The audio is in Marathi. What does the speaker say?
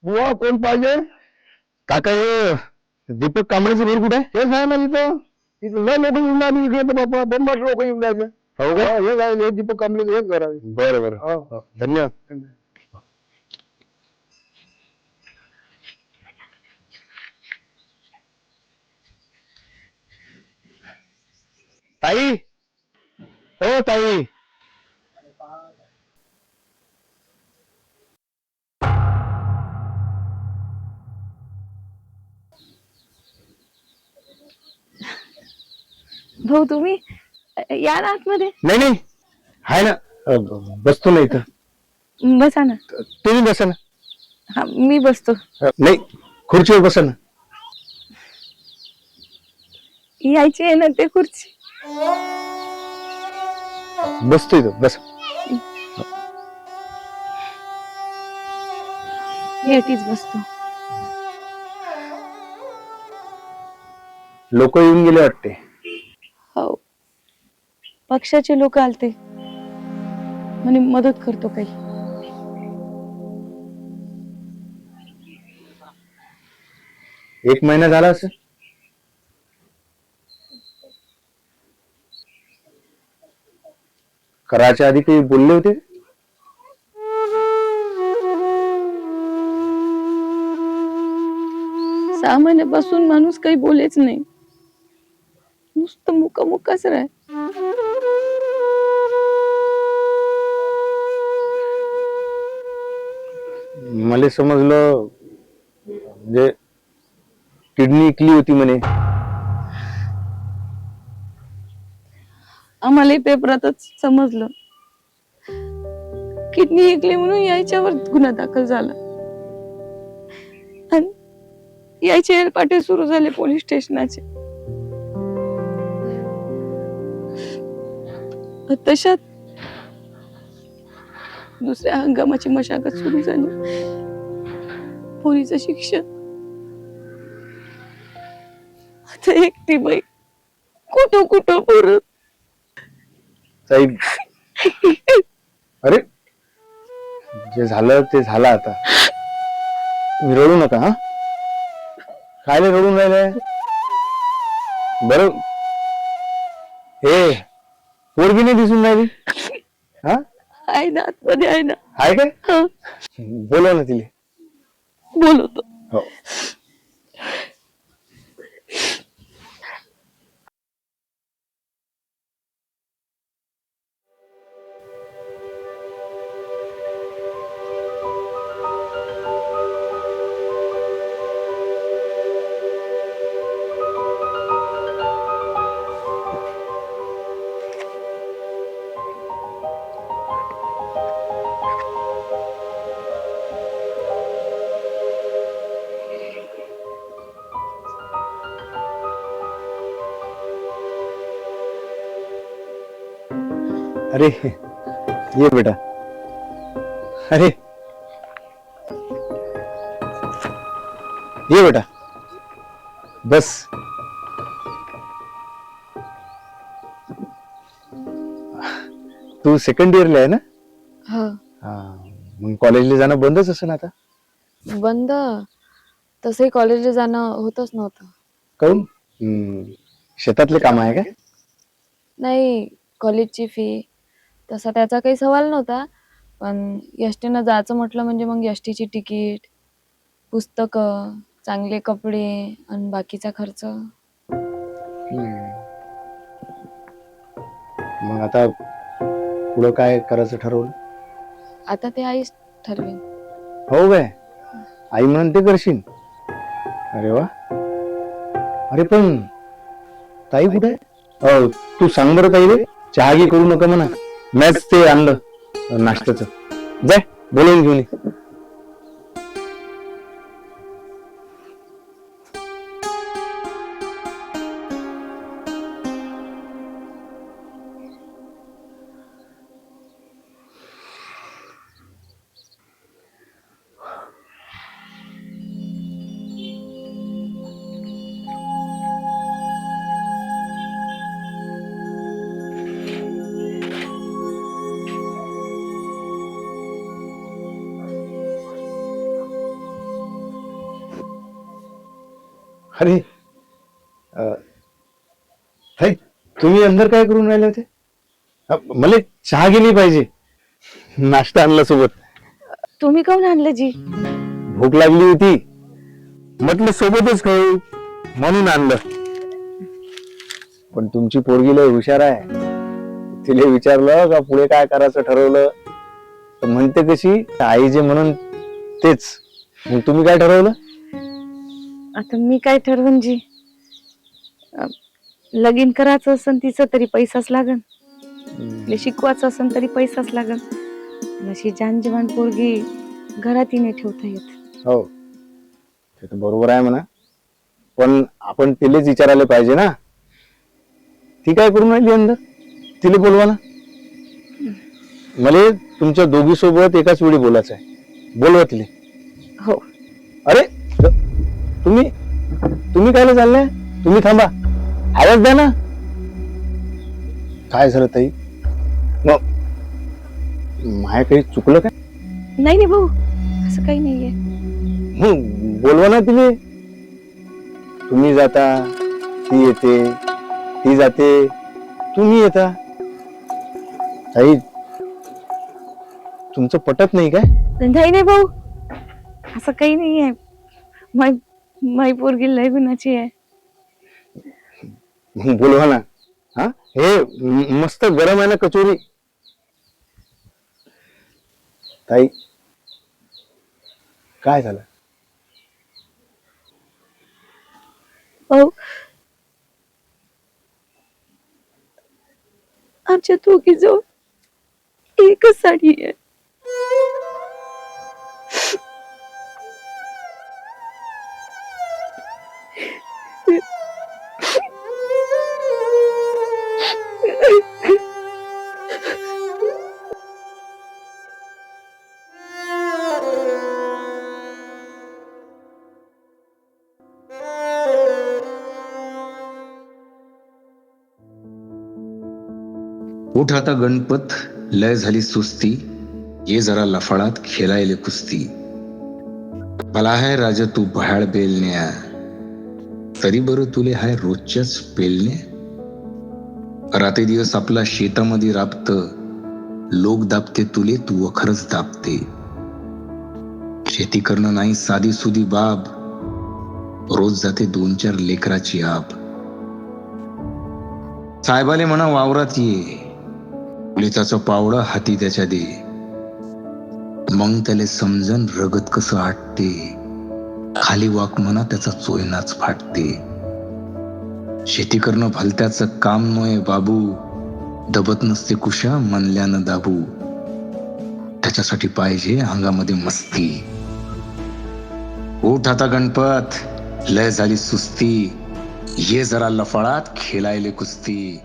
बुवा कोण पाहिजे? काका हे दीपक कांबळेचं घर कुठे आहे? तेच आहे ना इथं. इथं लय लोक येऊन राहिले इकडे तर बाबा बंबाट लोक येऊन राहिले. हो का? हे आहे, हे दीपक कांबळे हेच घर आहे. बरं बरं, हो. धन्यवाद. ताई, हो ताई. भाऊ तुम्ही या ना आतमध्ये. नाही नाही, आहे ना, बसतो ना इथं. बसा ना. तुम्ही बसा ना. हा मी बसतो. नाही, खुर्चीवर बसा ना. यायची आहे ना ते खुर्ची. बसतो इथं, बस. येटीच बसतो. लोक येऊन गेले वाटते. हो, पक्षाचे लोक आलते म्हणे मदत करतो काही. एक महिना झाला असं. करायच्या आधी काही बोलले होते? सामान्यापासून माणूस काही बोलेच नाही, नुसतं मुकामुकाच राह. मला समजलं म्हणजे किडनी इकली होती म्हणे. आम्हालाही पेपरातच समजलं किडनी ऐकली म्हणून यायच्यावर गुन्हा दाखल झाला आणि यायचे हेलपाटे सुरू झाले पोलीस स्टेशनाचे. तशात दुसऱ्या हंगामाची मशागत सुरू झाली. पोरीचं शिक्षण. आता एकटी बाई कुठं कुठं परत. साहेब, अरे जे झालं ते झालं आता. तुम्ही रडू नका. हा, खायला रडून राहिले बरं. हे पोरगी नाही दिसून राहिली. हा, आहे ना आतमध्ये आहे ना. आहे काय? हा, बोलवा ना तिले. बोलवतो. हो. अरे ये बेटा. अरे ये बेटा, बस. तू सेकंड इयरला आहे ना? हा, मग कॉलेजला जाणं बंदच असेल आता. बंद तसंही कॉलेजला जाणं होतच नव्हतं. काऊन? शेतातले काम आहे का? नाही, कॉलेजची फी तसा त्याचा काही सवाल नव्हता, पण एसटीनं जायचं म्हटलं म्हणजे मग एसटीची तिकीट, पुस्तकं, चांगले कपडे आणि बाकीचा खर्च. मग आता पुढं काय करायचं ठरवलं? आता ते आईच ठरवेन. हो काय? आई म्हणते करशील. अरे वा. अरे पण ताई कुठे आहे? तू सांग बरं ताईले, चहा घे करू नका म्हणा. मॅच ते आणलं नाश्त्याचं. जाय बोलवून घेऊन ये. अरे ताई, तुम्ही अंदर काय करून राहिले होते? मला चहा गेली पाहिजे, नाश्ता आणला सोबत. तुम्ही काऊन आणलं जी? भूक लागली होती, म्हटलं सोबतच खाऊ म्हणून आणलं. पण तुमची पोरगी लय हुशार आहे. तिला विचारलं का पुढे काय करायचं ठरवलं, तर म्हणते कशी आई जे म्हणून तेच. मग तुम्ही काय ठरवलं? आता मी काय ठरवून जी, लगीन करायचं असन तिचं तरी पैसाच लागन, तिला शिकवायचं असन तरी पैसाच लागन. अशी जान जवान पोरगी घरात नाही ठेवता येत. हो, ते तर बरोबर आहे म्हणा, पण आपण तिलाच विचारायला पाहिजे ना. ती काय करून राहिली अंदर? तिला बोलवा ना. मला तुमच्या दोघी सोबत एकाच वेळी बोलायचं आहे. बोलवा तिला. हो. अरे तुम्ही तुम्ही कायला चाललाय? तुम्ही थांबा, आवाज द्या ना. काय झालं ताई? मग माया काही चुकलं काय? नाही नाही भाऊ, असं काही नाहीये. मग बोलवा ना तिने. तुम्ही जाता, ती येते, ती जाते, तुम्ही येता. ताई, तुमचं पटत नाही काय? नाही नाही भाऊ, असं काही नाहीये. माई पोरगी लय गुणाची आहे. मग बोलवा ना. हा, हे मस्त गरम आहे ना कचोरी. ताई, काय झालं? भाऊ, आमच्या दोघीजवळ एकच साडी आहे. उठ आता गणपत, लय झाली सुस्ती, ये जरा लफाळात खेळायले कुस्ती. भला आहे राजा तू भयाळ बेलण्या, तरी बरं तुले हाय रोजच्याच पेलण्या. रात्री दिवस आपला शेतामध्ये राबत, लोक दाबते तुले, तू वखरच दाबते. शेती करणं नाही साधी सुधी बाब, रोज जाते 2-4 लेकराची आब. साहेबाले म्हणा वावरात ये, पुलिसाचं पावडं हाती त्याच्या दे. मग त्याला समजन रगत कसं आटते, खाली वाक म्हणा त्याचा चोयनाच फाटते. शेती करणं भलत्याचं काम नोय बाबू, दबत नसते कुशा मनल्यानं दाबू. त्याच्यासाठी पाहिजे अंगामध्ये मस्ती. उठ आता गणपत, लय झाली सुस्ती, ये जरा लफाळात खेळायले कुस्ती.